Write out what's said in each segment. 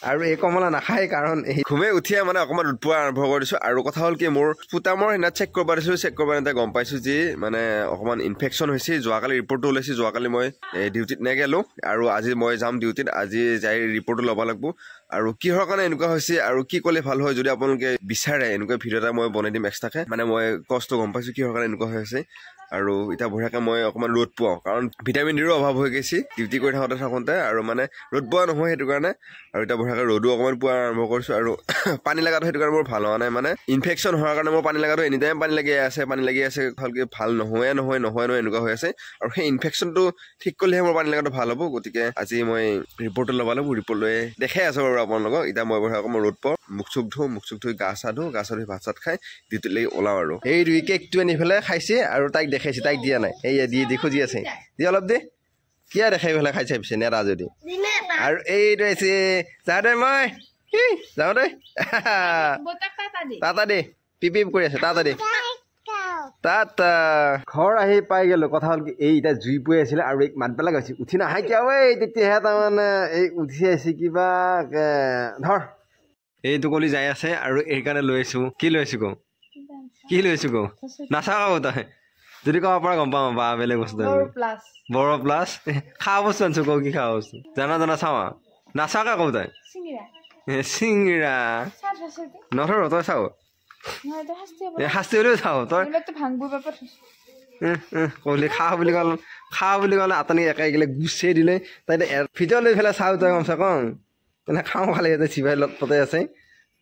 আৰু এই কমলা নাখায় কাৰণ এই ঘুমে উঠিয়ে মানে অকমান উৎপোৱা আৰম্ভ কৰিছো আৰু কথা হ'ল কি মোৰ পুতামৰ হেনা চেক কৰিব দিছো চেক কৰিব নিতে গম পাইছো যে মানে অকমান ইনফেকচন হৈছে যোৱাকালি ৰিপৰ্টটো ওলাইছে যোৱাকালি মই ডিউটিত নেগেলো আৰু আজি মই যাম ডিউটিত আজি যাই ৰিপৰ্টটো ল'ব লাগিব আৰু কিহৰ কাৰণে এনেকুৱা হৈছে আৰু কি ক'লে ভাল হয় যদি আপোনালোকে বিচাৰে এনেকুৱা ভিডিঅ' এটা মই বনাই দিম এক্সট্ৰাকে মানে মই কষ্ট গম পাইছো কিহৰ কাৰণে এনেকুৱা হৈছে আৰু এটা বঢ়িয়াকে মই অকমান ৰ'দ পাওঁ কাৰণ ভিটামিন ডিৰ অভাৱ হৈ গৈছে ডিউটি কৰি থাকোঁতে আৰু মানে ৰ'দ পোৱা নহয় সেইটো কাৰণে আৰু এটা বঢ়িয়াকে ৰ'দো অকমান পোৱা আৰম্ভ কৰিছো আৰু পানী লগাটো সেইটো কাৰণে মোৰ ভাল হোৱা নাই মানে ইনফেকচন হোৱাৰ কাৰণে মোৰ পানী লগাটো এনি টাইম পানী লাগি আছে ভালকে ভাল নহয় এনেকুৱা হৈ আছে আৰু সেই ইনফেকচনটো ঠিক কৰিলেহে মোৰ পানী লগাটো ভাল হ'ব গতিকে আজি মই ৰিপৰ্টটো ল'ব লাগিব ৰিপৰ্ট লৈ দেখাই আছো বাৰু আপোনালোকক এতিয়া মই বঢ়িয়াকৈ মই ৰ'দ পাওঁ মুখ চুখ ধুই গা চা ধুই ভাত চাত খাই ডিউটিলৈকে ওলাওঁ আৰু এই দুই কেকটো আনি পেলাই খাইছে আৰু তাইক দেখাইছে তাইক দিয়া নাই এই দি খুজি আছে দি অলপ দে কিয় দেখাই পেলাই খাইছে পিছে নেৰা যদি আৰু এইটো আছে যা দে মই যাওঁ দে তাতা দে পিপ কৰি আছে তাতা দে তাত ঘৰ আহি পাই গলো কথা হ'ল কি এই এতিয়া জুই পৰি আছিলে আৰু এই মাত পেলাই গৈছে উঠি নাহাই কিয় এই তেতিয়াহে তাৰমানে এই উঠি আহিছে কিবা ধৰ এইটো কলি যাই আছে আৰু এই কাৰণে লৈ আহিছো কি লৈ আহিছো কওঁ নাচাও তই যদি ক'ব পৰা গম পাওঁ বা বেলেগ বস্তু বৰ প্লাছ খাৱা বস্তু আনিছো কওঁ কি খাৱা বস্তু জানা চাওঁ নাচাওকে কওঁ তই চিঙৰা নধৰ তই চাও শাস্তি হ'লেও চাওঁ তই কলি খা বুলি ক'লে আটানি একে গুচিয়ে দিলে তাই ভিতৰত লৈ পেলাই চাওঁ তই কমচে কম তেনে খাওঁ খালি ইয়াতে চিভাই লটপতে আছে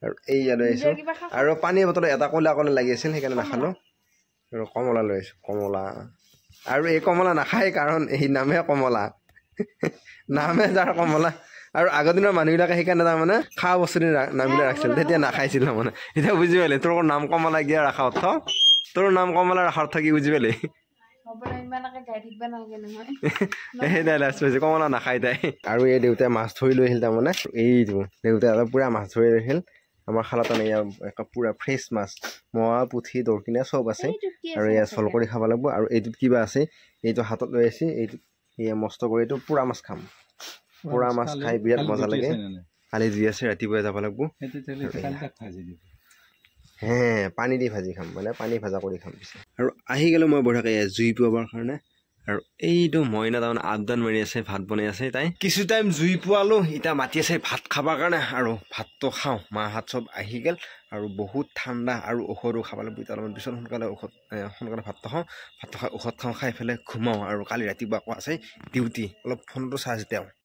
আৰু এই লৈ আহিছো আৰু পানী বটল এটা ক'লা লাগি আছিল সেইকাৰণে নাখালো আৰু কমলা লৈ আহিছো কমলা আৰু এই কমলা নাখায় কাৰণ এই নামহে কমলা নামহে যাৰ কমলা আৰু আগৰ দিনৰ মানুহবিলাকে সেইকাৰণে তাৰমানে খোৱা বস্তুৰ নামবিলাক ৰাখিছিল তেতিয়া নাখাইছিল তাৰমানে এতিয়া বুজি পালে তোৰ নাম কমলা গিয়া ৰখা অৰ্থ তোৰ নাম কমলা ৰখা অৰ্থ কি বুজি পালে কমলা নাখায় তাই আৰু এই দেউতাই মাছ ধৰি লৈ আহিল তাৰমানে এইটো দেউতাই পুৰা মাছ ধৰি লৈ আহিল আমাৰ খালাত পুৰা ফ্ৰেছ মাছ মোৱা পুঠি দৰকিনা চব আছে আৰু এয়া চল কৰি খাব লাগিব আৰু এইটোত কিবা আছে এইটো হাতত লৈ আছে এইটো এয়া মস্ত কৰি এইটো পুৰা মাছ খাম পুৰা মাছ খাই বিৰাট মজা লাগে কালি যি আছে ৰাতিপুৱাই যাব লাগিব পানী দি ভাজি খাম মানে পানী ভাজা কৰি খাম পিছে আৰু আহি গ'লো মই বঢ়িয়াকৈ জুই পোৱাৰ কাৰণে আৰু এইটো মইনা তাৰমানে আবদান মাৰি আছে ভাত বনাই আছে তাই কিছু টাইম জুই পোৱালো এতিয়া মাতি আছে ভাত খাবৰ কাৰণে আৰু ভাতটো খাওঁ মাৰ হাত চব আহি গ'ল আৰু বহুত ঠাণ্ডা আৰু ঔষধো খাব লাগিব এতিয়া অলপমান পিছত সোনকালে ভাতটো খাই ঔষধ খাই পেলাই ঘুমাওঁ আৰু কালি ৰাতিপুৱা আকৌ আছে ডিউটি অলপ ফোনটো চাৰ্জ দিওঁ